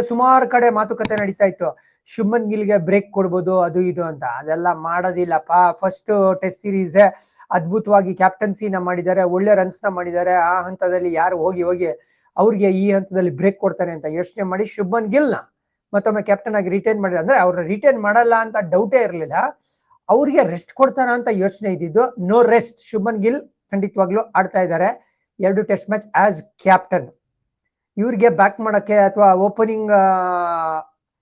ಸುಮಾರು ಕಡೆ ಮಾತುಕತೆ ನಡೀತಾ ಇತ್ತು, ಶುಭ್ಮನ್ ಗಿಲ್ಗೆ ಬ್ರೇಕ್ ಕೊಡ್ಬೋದು ಅದು ಇದು ಅಂತ. ಅದೆಲ್ಲ ಮಾಡೋದಿಲ್ಲಪ್ಪ. ಫಸ್ಟ್ ಟೆಸ್ಟ್ ಸೀರೀಸ್ ಅದ್ಭುತವಾಗಿ ಕ್ಯಾಪ್ಟನ್ಸಿನ ಮಾಡಿದ್ದಾರೆ, ಒಳ್ಳೆ ರನ್ಸ್ ನ ಮಾಡಿದ್ದಾರೆ. ಆ ಹಂತದಲ್ಲಿ ಯಾರು ಹೋಗಿ ಅವ್ರಿಗೆ ಈ ಹಂತದಲ್ಲಿ ಬ್ರೇಕ್ ಕೊಡ್ತಾರೆ ಅಂತ ಯೋಚನೆ ಮಾಡಿ ಶುಭ್ಮನ್ ಗಿಲ್ನ ಮತ್ತೊಮ್ಮೆ ಕ್ಯಾಪ್ಟನ್ ಆಗಿ ರಿಟೈನ್ ಮಾಡಿದ್ರೆ, ಅಂದ್ರೆ ಅವ್ರ ರಿಟೈನ್ ಮಾಡಲ್ಲ ಅಂತ ಡೌಟೇ ಇರಲಿಲ್ಲ. ಅವ್ರಿಗೆ ರೆಸ್ಟ್ ಕೊಡ್ತಾರ ಅಂತ ಯೋಚನೆ ಇದ್ದಿದ್ದು. ನೋ ರೆಸ್ಟ್, ಶುಭ್ಮನ್ ಗಿಲ್ ಖಂಡಿತವಾಗ್ಲೂ ಆಡ್ತಾ ಇದ್ದಾರೆ 2 ಟೆಸ್ಟ್ ಮ್ಯಾಚ್ ಆಸ್ ಕ್ಯಾಪ್ಟನ್. ಇವ್ರಿಗೆ ಬ್ಯಾಕ್ ಮಾಡಕ್ಕೆ ಅಥವಾ ಓಪನಿಂಗ್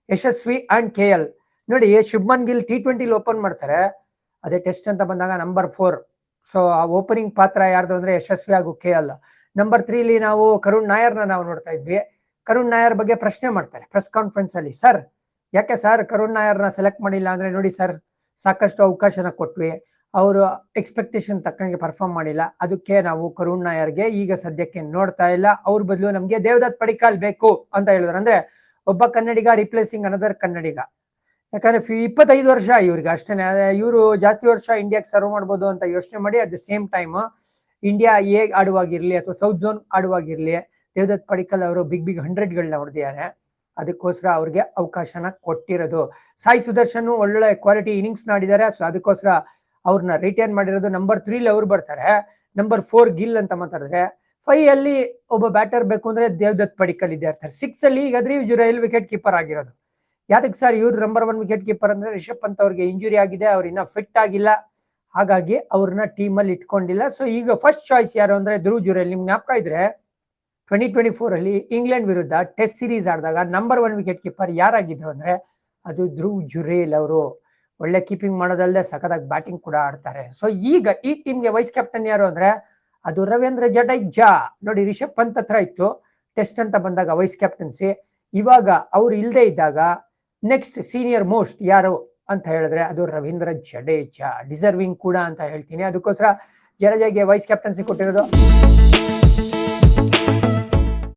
ಯಶಸ್ವಿ ಅಂಡ್ KL ನೋಡಿ. ಶುಭ್ಮನ್ ಗಿಲ್ T20 ಓಪನ್ ಮಾಡ್ತಾರೆ, ಅದೇ ಟೆಸ್ಟ್ ಅಂತ ಬಂದಾಗ ನಂಬರ್ 4. ಸೊ ಆ ಓಪನಿಂಗ್ ಪಾತ್ರ ಯಾರ್ದು ಅಂದ್ರೆ ಯಶಸ್ವಿ ಹಾಗೂ KL. ನಂಬರ್ 3 ನಾವು ಕರುಣ್ ನಾಯರ್ನ ನಾವು ನೋಡ್ತಾ ಇದ್ವಿ. ಕರುಣ್ ನಾಯರ್ ಬಗ್ಗೆ ಪ್ರಶ್ನೆ ಮಾಡ್ತಾರೆ ಪ್ರೆಸ್ ಕಾನ್ಫರೆನ್ಸ್ ಅಲ್ಲಿ. ಸರ್ ಯಾಕೆ ಸರ್ ಕರುಣ್ ನಾಯರ್ನ ಸೆಲೆಕ್ಟ್ ಮಾಡಿಲ್ಲ ಅಂದ್ರೆ, ನೋಡಿ ಸರ್ ಸಾಕಷ್ಟು ಅವಕಾಶನ ಕೊಟ್ವಿ, ಅವರು ಎಕ್ಸ್ಪೆಕ್ಟೇಷನ್ ತಕ್ಕಂಗೆ ಪರ್ಫಾರ್ಮ್ ಮಾಡಿಲ್ಲ, ಅದಕ್ಕೆ ನಾವು ಕರುಣ್ ನಾಯರ್ಗೆ ಈಗ ಸದ್ಯಕ್ಕೆ ನೋಡ್ತಾ ಇಲ್ಲ. ಅವ್ರ ಬದಲು ನಮ್ಗೆ ದೇವದತ್ ಪಡಿಕ್ಕಲ್ ಬೇಕು ಅಂತ ಹೇಳಿದ್ರು. ಅಂದ್ರೆ ಒಬ್ಬ ಕನ್ನಡಿಗ ರಿಪ್ಲೇಸಿಂಗ್ ಅನದರ್ ಕನ್ನಡಿಗ. ಯಾಕಂದ್ರೆ 25 ವರ್ಷ ಇವ್ರಿಗೆ ಅಷ್ಟೇನೆ, ಇವರು ಜಾಸ್ತಿ ವರ್ಷ ಇಂಡಿಯಾಗೆ ಸರ್ವ್ ಮಾಡ್ಬೋದು ಅಂತ ಯೋಚನೆ ಮಾಡಿ at the same time India ಆಡುವಾಗಿರ್ಲಿ ಅಥವಾ ಸೌತ್ ಝೋನ್ ಆಡುವಾಗಿರ್ಲಿ, ದೇವದತ್ ಪಡಿಕ್ಕಲ್ ಅವರು ಬಿಗ್ 100ಗಳನ್ನ ಹೊಡೆದಿದ್ದಾರೆ. ಅದಕ್ಕೋಸ್ಕರ ಅವ್ರಿಗೆ ಅವಕಾಶನ ಕೊಟ್ಟಿರೋದು. ಸಾಯಿ ಸುದರ್ಶನ್ ಒಳ್ಳೆ ಕ್ವಾಲಿಟಿ ಇನ್ನಿಂಗ್ಸ್ ಆಡಿದ್ದಾರೆ, ಸೊ ಅದಕ್ಕೋಸ್ಕರ ಅವ್ರನ್ನ ರಿಟೈನ್ ಮಾಡಿರೋದು. ನಂಬರ್ 3 ಅವ್ರು ಬರ್ತಾರೆ. ನಂಬರ್ 4 ಗಿಲ್ ಅಂತ ಮಾತಾಡಿದ್ರೆ, 5 ಅಲ್ಲಿ ಒಬ್ಬ ಬ್ಯಾಟರ್ ಬೇಕು ಅಂದ್ರೆ ದೇವದತ್ ಪಡಿಕ್ಕಲ್ ಇದ್ದೇ ಇರ್ತಾರೆ. 6 ಅಲ್ಲಿ ಈಗ ಜುರೈಲ್ ವಿಕೆಟ್ ಕೀಪರ್ ಆಗಿರೋದು. ಯಾದಕ್ಕೆ ಸರ್ ಇವ್ರು ನಂಬರ್ 1 ವಿಕೆಟ್ ಕೀಪರ್ ಅಂದ್ರೆ, ರಿಷಬ್ ಪಂತ್ ಅವ್ರಿಗೆ ಇಂಜುರಿ ಆಗಿದೆ, ಅವ್ರ ಇನ್ನ ಫಿಟ್ ಆಗಿಲ್ಲ, ಹಾಗಾಗಿ ಅವ್ರನ್ನ ಟೀಮ್ ಅಲ್ಲಿ ಇಟ್ಕೊಂಡಿಲ್ಲ. ಸೊ ಈಗ ಫಸ್ಟ್ ಚಾಯ್ಸ್ ಯಾರು ಅಂದ್ರೆ ಧ್ರುವ್ ಜುರೈಲ್. ನಿಮ್ಗೆ ಜ್ಞಾಪಕ ಇದ್ರೆ 2024 ಅಲ್ಲಿ ಇಂಗ್ಲೆಂಡ್ ವಿರುದ್ಧ ಟೆಸ್ಟ್ ಸೀರೀಸ್ ಆಡಿದಾಗ ನಂಬರ್ 1 ವಿಕೆಟ್ ಕೀಪರ್ ಯಾರಾಗಿದ್ರು ಅಂದ್ರೆ ಅದು ಧ್ರುವ್ ಜುರೇಲ್ ಅವರು. ಒಳ್ಳೆ ಕೀಪಿಂಗ್ ಮಾಡೋದಲ್ಲದೆ ಸಖತ್ತಾಗಿ ಬ್ಯಾಟಿಂಗ್ ಕೂಡ ಆಡ್ತಾರೆ. ಸೊ ಈಗ ಈ ಟೀಮ್ಗೆ ವೈಸ್ ಕ್ಯಾಪ್ಟನ್ ಯಾರು ಅಂದ್ರೆ ಅದು ರವೀಂದ್ರ ಜಡೇಜಾ. ನೋಡಿ, ರಿಷಬ್ ಪಂತ್ ಹತ್ರ ಇತ್ತು ಟೆಸ್ಟ್ ಅಂತ ಬಂದಾಗ ವೈಸ್ ಕ್ಯಾಪ್ಟನ್ಸಿ, ಇವಾಗ ಅವ್ರು ಇಲ್ಲದೆ ಇದ್ದಾಗ ನೆಕ್ಸ್ಟ್ ಸೀನಿಯರ್ ಮೋಸ್ಟ್ ಯಾರು ಅಂತ ಹೇಳಿದ್ರೆ ಅದು ರವೀಂದ್ರ ಜಡೇಜಾ. ಡಿಸರ್ವಿಂಗ್ ಕೂಡ ಅಂತ ಹೇಳ್ತೀನಿ. ಅದಕ್ಕೋಸ್ಕರ ಜಡೇಜಾಗೆ ವೈಸ್ ಕ್ಯಾಪ್ಟನ್ಸಿ ಕೊಟ್ಟಿರೋದು.